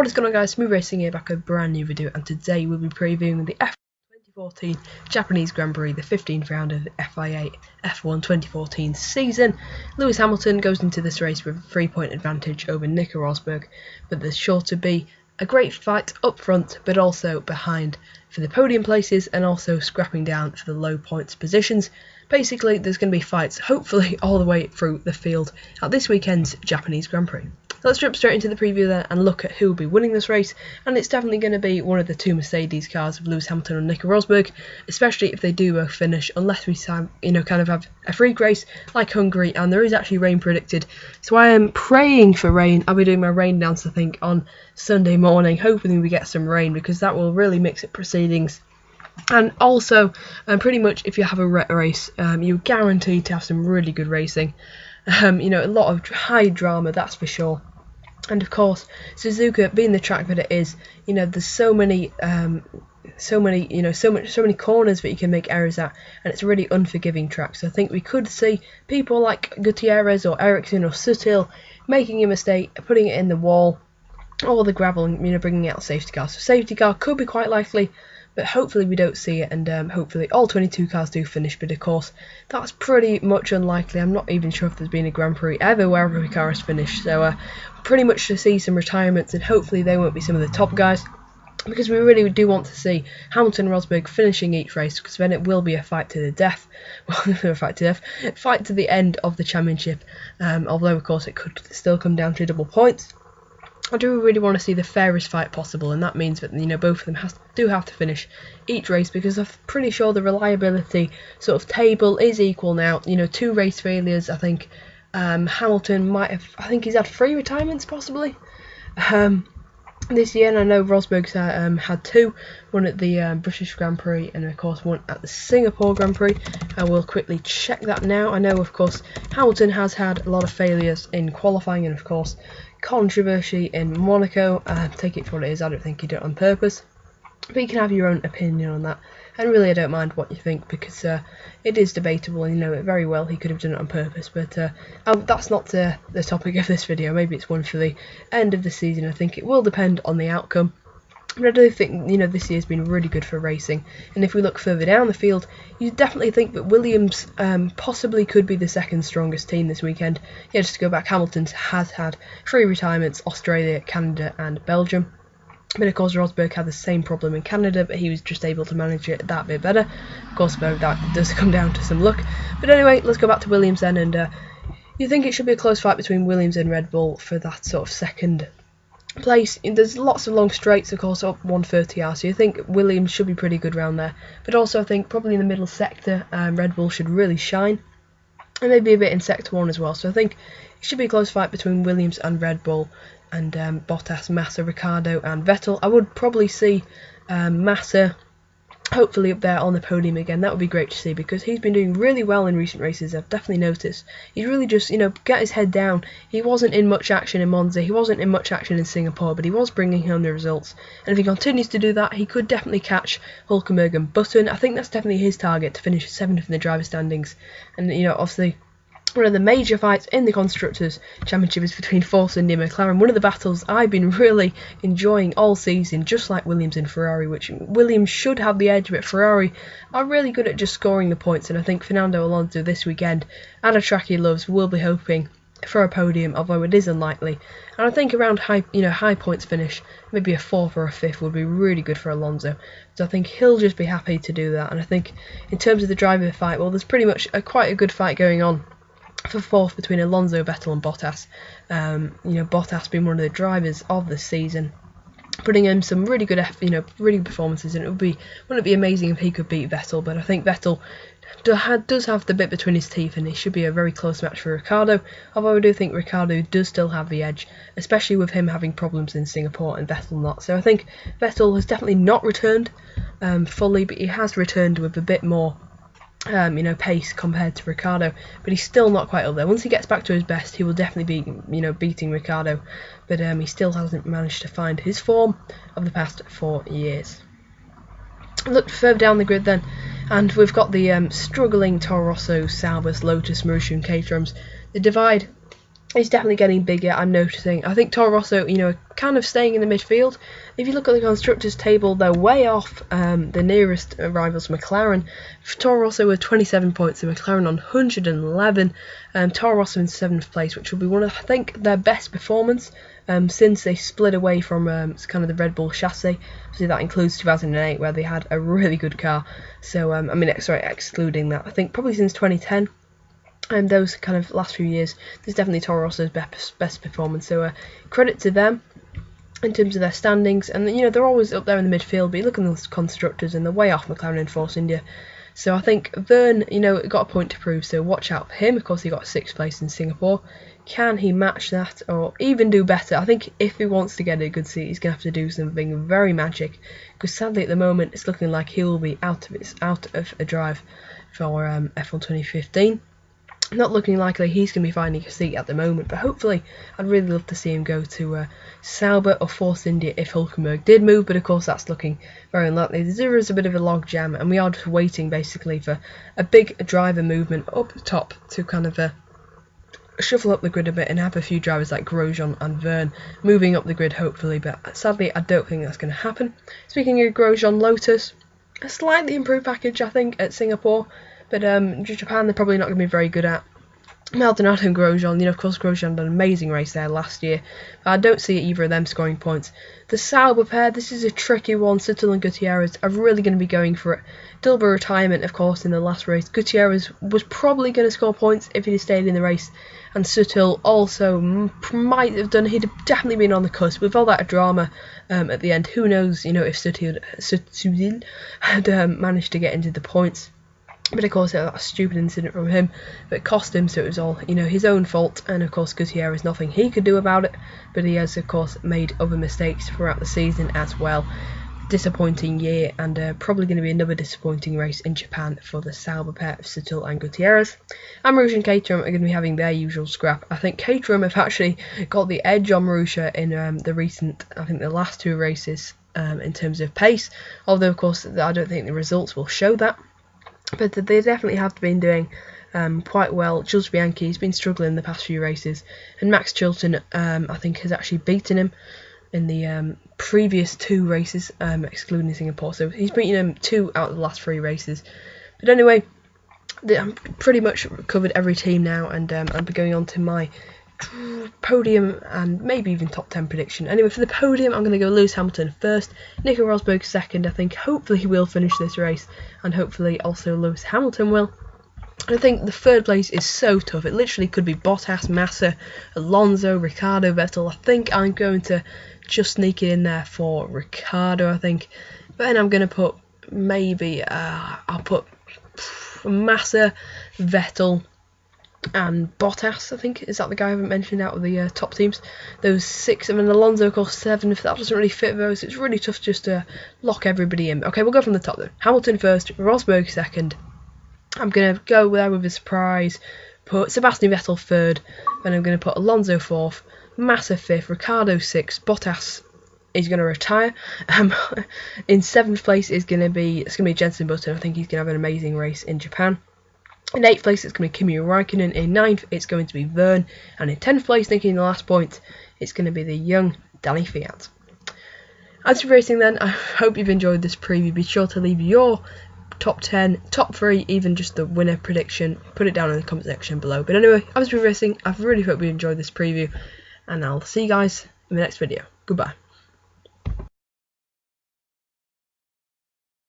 What is going on, guys? Smooth Racing here, back with a brand new video, and today we'll be previewing the F1 2014 Japanese Grand Prix, the 15th round of the FIA F1 2014 season. Lewis Hamilton goes into this race with a 3-point advantage over Nico Rosberg, but there's sure to be a great fight up front, but also behind for the podium places, and also scrapping down for the low points positions. Basically, there's going to be fights, hopefully, all the way through the field at this weekend's Japanese Grand Prix. Let's jump straight into the preview there and look at who will be winning this race, and it's definitely going to be one of the two Mercedes cars of Lewis Hamilton and Nico Rosberg, especially if they do both finish, unless we kind of have a freak race like Hungary, and there is actually rain predicted, so I am praying for rain. I'll be doing my rain dance, I think, on Sunday morning, hoping we get some rain, because that will really mix up proceedings. And also, pretty much if you have a race, you're guaranteed to have some really good racing. A lot of high drama, that's for sure. And of course, Suzuka, being the track that it is, there's so many corners that you can make errors at, and it's a really unforgiving track. So I think we could see people like Gutierrez or Ericsson or Sutil making a mistake, putting it in the wall, or the gravel, and bringing out a safety car. So safety car could be quite likely, but hopefully we don't see it, and hopefully all 22 cars do finish. But of course, that's pretty much unlikely. I'm not even sure if there's been a Grand Prix ever where every car has finished. So pretty much to see some retirements, and hopefully they won't be some of the top guys, because we really do want to see Hamilton and Rosberg finishing each race, because then it will be a fight to the death. Well, fight to the end of the championship. Although of course it could still come down to double points. I do really want to see the fairest fight possible, and that means that both of them do have to finish each race, because I'm pretty sure the reliability sort of table is equal now. 2 race failures. I think Hamilton might have. I think he's had 3 retirements possibly this year, and I know Rosberg's had 2. One at the British Grand Prix, and of course one at the Singapore Grand Prix. I will quickly check that now. I know, of course, Hamilton has had a lot of failures in qualifying, and of course controversy in Monaco. Take it for what it is. I don't think he did it on purpose, but you can have your own opinion on that, and really I don't mind what you think, because it is debatable, and you know it very well he could have done it on purpose. But that's not the topic of this video. Maybe it's one for the end of the season. I think it will depend on the outcome. But I do think this year's been really good for racing, and if we look further down the field, you definitely think that Williams possibly could be the second strongest team this weekend. Yeah, just to go back, Hamilton has had 3 retirements: Australia, Canada and Belgium. But of course Rosberg had the same problem in Canada, but he was just able to manage it that bit better. Of course, though, that does come down to some luck. But anyway, let's go back to Williams then, and you think it should be a close fight between Williams and Red Bull for that sort of second place. There's lots of long straights, of course, up 130R, so you think Williams should be pretty good round there. But also I think probably in the middle sector, Red Bull should really shine, and maybe a bit in sector 1 as well. So I think it should be a close fight between Williams and Red Bull, and Bottas, Massa, Ricciardo and Vettel. I would probably see Massa hopefully up there on the podium again. That would be great to see, because he's been doing really well in recent races. I've definitely noticed he's really just got his head down. He wasn't in much action in Monza, he wasn't in much action in Singapore, but he was bringing home the results, and if he continues to do that, he could definitely catch Hülkenberg and Button. I think that's definitely his target, to finish 7th in the driver standings. And obviously one of the major fights in the Constructors' Championship is between Force India and McLaren. One of the battles I've been really enjoying all season, just like Williams and Ferrari, which Williams should have the edge, but Ferrari are really good at just scoring the points. And I think Fernando Alonso this weekend, at a track he loves, will be hoping for a podium, although it is unlikely. And I think around high points finish, maybe a 4th or a 5th would be really good for Alonso. So I think he'll just be happy to do that. And I think in terms of the driver fight, well, there's pretty much quite a good fight going on for 4th between Alonso, Vettel and Bottas. Bottas being one of the drivers of the season, putting in some really good really good performances, and wouldn't it be amazing if he could beat Vettel? But I think Vettel does have the bit between his teeth, and it should be a very close match for Ricciardo, although I do think Ricciardo does still have the edge, especially with him having problems in Singapore and Vettel not. So I think Vettel has definitely not returned fully, but he has returned with a bit more pace compared to Ricciardo, but he's still not quite up there. Once he gets back to his best, he will definitely be beating Ricciardo, but he still hasn't managed to find his form of the past 4 years. Look further down the grid then, and we've got the struggling Toro Rosso, Saubers, Lotus, Marussia and Caterhams. The divide He's definitely getting bigger, I'm noticing. I think Toro Rosso, you know, kind of staying in the midfield. If you look at the constructors table, they're way off the nearest rivals, McLaren. Toro Rosso with 27 points and McLaren on 111. Toro Rosso in 7th place, which will be one of, I think, their best performance since they split away from kind of the Red Bull chassis. So that includes 2008, where they had a really good car. So, I mean, sorry, excluding that, I think probably since 2010. And those kind of last few years, there's definitely Toro Rosso's best performance. So credit to them in terms of their standings. And you know, they're always up there in the midfield, but you look at those constructors and they're way off McLaren and Force India. So I think Verne, you know, got a point to prove, so watch out for him. Of course, he got 6th place in Singapore. Can he match that or even do better? I think if he wants to get a good seat, he's going to have to do something very magic, because sadly at the moment it's looking like he will be out of a drive for F1 2015. Not looking likely he's going to be finding a seat at the moment, but hopefully I'd really love to see him go to Sauber or Force India if Hülkenberg did move, but of course that's looking very unlikely. There is a bit of a log jam, and we are just waiting basically for a big driver movement up the top to kind of shuffle up the grid a bit and have a few drivers like Grosjean and Verne moving up the grid hopefully, but sadly I don't think that's going to happen. Speaking of Grosjean, Lotus, a slightly improved package I think at Singapore, but Japan they're probably not going to be very good at. Maldonado and Grosjean, you know, of course Grosjean did an amazing race there last year. I don't see either of them scoring points. The Sauber pair, this is a tricky one. Suttel and Gutierrez are really going to be going for it. Dilber retirement, of course, in the last race. Gutierrez was probably going to score points if he'd stayed in the race, and Suttel also might have done. He'd have definitely been on the cusp with all that drama at the end. Who knows, you know, if Suttel had managed to get into the points. But of course, that stupid incident from him, but it cost him, so it was all, you know, his own fault. And of course, Gutierrez, nothing he could do about it. But he has, of course, made other mistakes throughout the season as well. Disappointing year, and probably going to be another disappointing race in Japan for the Sauber pair of Suttel and Gutierrez. Marussia and Caterham are going to be having their usual scrap. I think Caterham have actually got the edge on Marussia in the recent, I think the last 2 races in terms of pace. Although, of course, I don't think the results will show that. But they definitely have been doing quite well. Jules Bianchi's been struggling the past few races, and Max Chilton, I think, has actually beaten him in the previous 2 races, excluding Singapore. So he's beaten him 2 out of the last 3 races. But anyway, I'm pretty much covered every team now, and I'll be going on to my podium and maybe even top 10 prediction. Anyway, for the podium, I'm going to go Lewis Hamilton first, Nico Rosberg second. I think hopefully he will finish this race, and hopefully also Lewis Hamilton will. I think the 3rd place is so tough. It literally could be Bottas, Massa, Alonso, Ricciardo, Vettel. I think I'm going to just sneak it in there for Ricciardo, I think. But then I'm going to put maybe, I'll put Massa, Vettel, and Bottas, I think. Is that the guy I haven't mentioned out of the top teams? Those 6, and then Alonso, of course, 7. If that doesn't really fit those, it's really tough just to lock everybody in. Okay, we'll go from the top then. Hamilton first, Rosberg second. I'm going to go there with a surprise, put Sebastian Vettel 3rd, then I'm going to put Alonso 4th, Massa 5th, Ricciardo 6th, Bottas is going to retire. In 7th place is going to be Jenson Button. I think he's going to have an amazing race in Japan. In 8th place, it's going to be Kimi Räikkönen. In 9th, it's going to be Verne. And in 10th place, thinking the last point, it's going to be the young Danny Kvyat. As for racing then, I hope you've enjoyed this preview. Be sure to leave your top 10, top 3, even just the winner prediction. Put it down in the comment section below. But anyway, as for racing, I really hope you enjoyed this preview. And I'll see you guys in the next video. Goodbye.